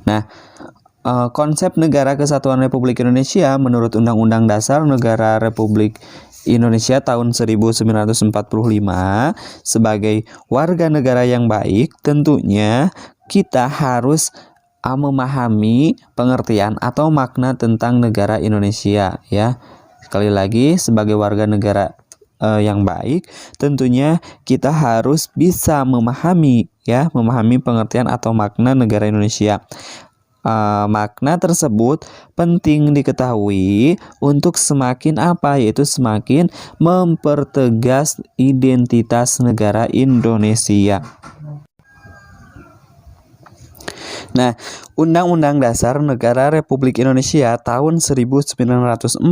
Nah, konsep Negara Kesatuan Republik Indonesia menurut Undang-Undang Dasar Negara Republik Indonesia tahun 1945 sebagai warga negara yang baik, tentunya kita harus memahami pengertian atau makna tentang negara Indonesia, ya. Sekali lagi, sebagai warga negara yang baik, tentunya kita harus bisa memahami pengertian atau makna negara Indonesia. Makna tersebut penting diketahui untuk semakin yaitu semakin mempertegas identitas negara Indonesia. Nah, Undang-Undang Dasar Negara Republik Indonesia tahun 1945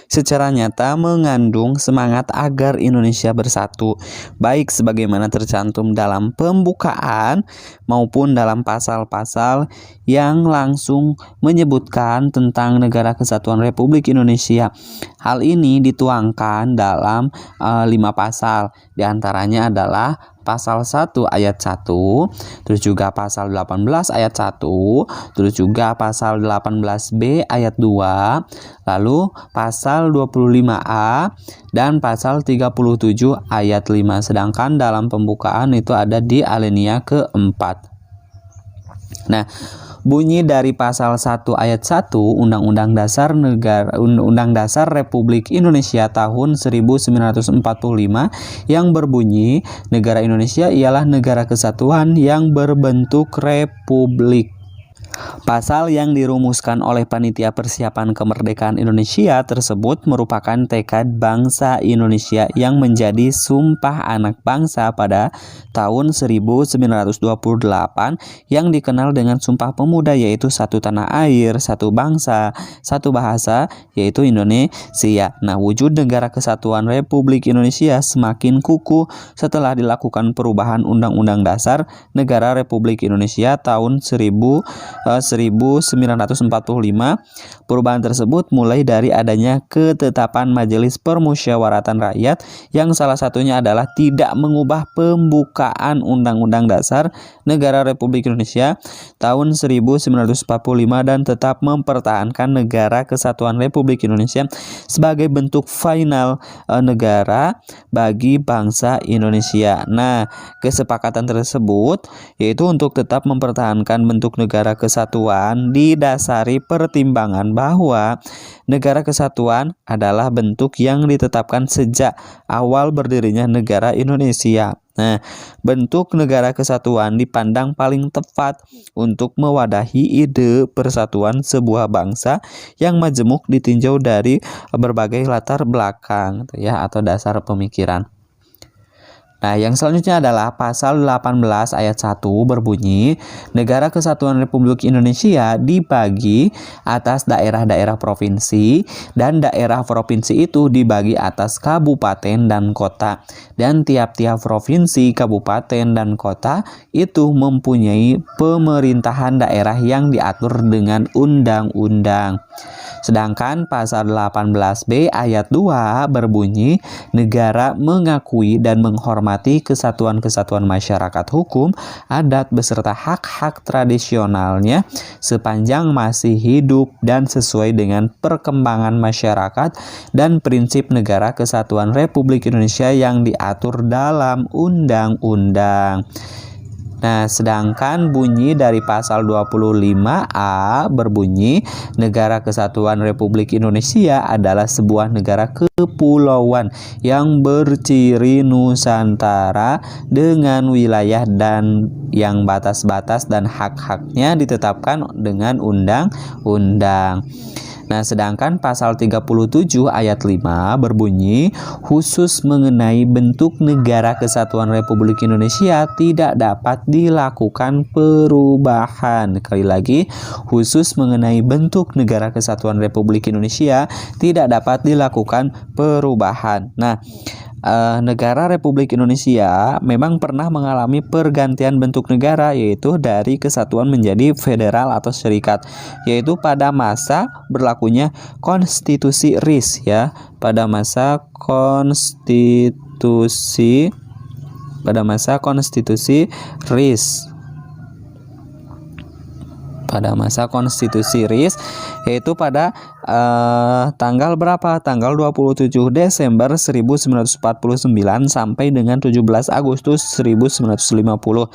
secara nyata mengandung semangat agar Indonesia bersatu, baik sebagaimana tercantum dalam pembukaan maupun dalam pasal-pasal yang langsung menyebutkan tentang Negara Kesatuan Republik Indonesia. Hal ini dituangkan dalam 5 pasal, diantaranya adalah pasal 1 ayat 1, terus juga pasal 18 ayat 1, terus juga pasal 18B ayat 2, lalu pasal 25A dan pasal 37 ayat 5. Sedangkan dalam pembukaan itu ada di alinea keempat. Nah, bunyi dari pasal 1 ayat 1 Undang-Undang Dasar Republik Indonesia tahun 1945 yang berbunyi, negara Indonesia ialah negara kesatuan yang berbentuk republik. Pasal yang dirumuskan oleh Panitia Persiapan Kemerdekaan Indonesia tersebut merupakan tekad bangsa Indonesia yang menjadi Sumpah Anak Bangsa pada tahun 1928 yang dikenal dengan Sumpah Pemuda, yaitu satu tanah air, satu bangsa, satu bahasa, yaitu Indonesia. Nah, wujud Negara Kesatuan Republik Indonesia semakin kukuh setelah dilakukan perubahan Undang-Undang Dasar Negara Republik Indonesia tahun 1945. Perubahan tersebut mulai dari adanya ketetapan Majelis Permusyawaratan Rakyat yang salah satunya adalah tidak mengubah pembukaan Undang-Undang Dasar Negara Republik Indonesia tahun 1945 dan tetap mempertahankan Negara Kesatuan Republik Indonesia sebagai bentuk final negara bagi bangsa Indonesia. Nah, kesepakatan tersebut yaitu untuk tetap mempertahankan bentuk negara kesatuan didasari pertimbangan bahwa negara kesatuan adalah bentuk yang ditetapkan sejak awal berdirinya negara Indonesia. Nah, bentuk negara kesatuan dipandang paling tepat untuk mewadahi ide persatuan sebuah bangsa yang majemuk ditinjau dari berbagai latar belakang, ya, atau dasar pemikiran. Nah, yang selanjutnya adalah pasal 18 ayat 1 berbunyi, Negara Kesatuan Republik Indonesia dibagi atas daerah-daerah provinsi dan daerah provinsi itu dibagi atas kabupaten dan kota. Dan tiap-tiap provinsi, kabupaten, dan kota itu mempunyai pemerintahan daerah yang diatur dengan undang-undang. Sedangkan pasal 18B ayat 2 berbunyi, negara mengakui dan menghormati kesatuan-kesatuan masyarakat hukum, adat beserta hak-hak tradisionalnya sepanjang masih hidup dan sesuai dengan perkembangan masyarakat dan prinsip Negara Kesatuan Republik Indonesia yang diatur dalam undang-undang. Nah, sedangkan bunyi dari pasal 25A berbunyi, Negara Kesatuan Republik Indonesia adalah sebuah negara kepulauan yang berciri Nusantara dengan wilayah dan yang batas-batas dan hak-haknya ditetapkan dengan undang-undang. Nah, sedangkan pasal 37 ayat 5 berbunyi, khusus mengenai bentuk Negara Kesatuan Republik Indonesia tidak dapat dilakukan perubahan. Sekali lagi, khusus mengenai bentuk Negara Kesatuan Republik Indonesia tidak dapat dilakukan perubahan. Nah, negara Republik Indonesia memang pernah mengalami pergantian bentuk negara, yaitu dari kesatuan menjadi federal atau serikat, yaitu pada masa berlakunya konstitusi RIS ya, pada masa konstitusi RIS. Pada masa konstitusi RIS, yaitu pada tanggal berapa? Tanggal 27 Desember 1949 sampai dengan 17 Agustus 1950.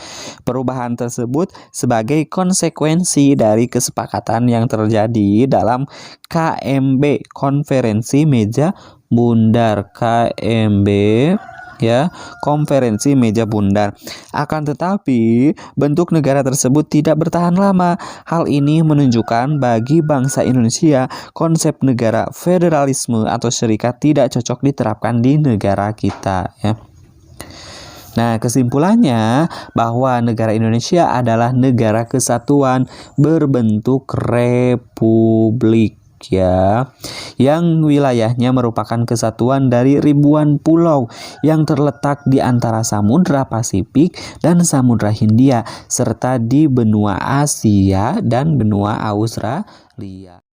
Perubahan tersebut sebagai konsekuensi dari kesepakatan yang terjadi dalam KMB, Konferensi Meja Bundar, KMB ya, Konferensi Meja Bundar. Akan tetapi bentuk negara tersebut tidak bertahan lama. Hal ini menunjukkan bagi bangsa Indonesia konsep negara federalisme atau serikat tidak cocok diterapkan di negara kita ya. Nah, kesimpulannya bahwa negara Indonesia adalah negara kesatuan berbentuk republik ya, yang wilayahnya merupakan kesatuan dari ribuan pulau yang terletak di antara Samudra Pasifik dan Samudra Hindia serta di benua Asia dan benua Australia.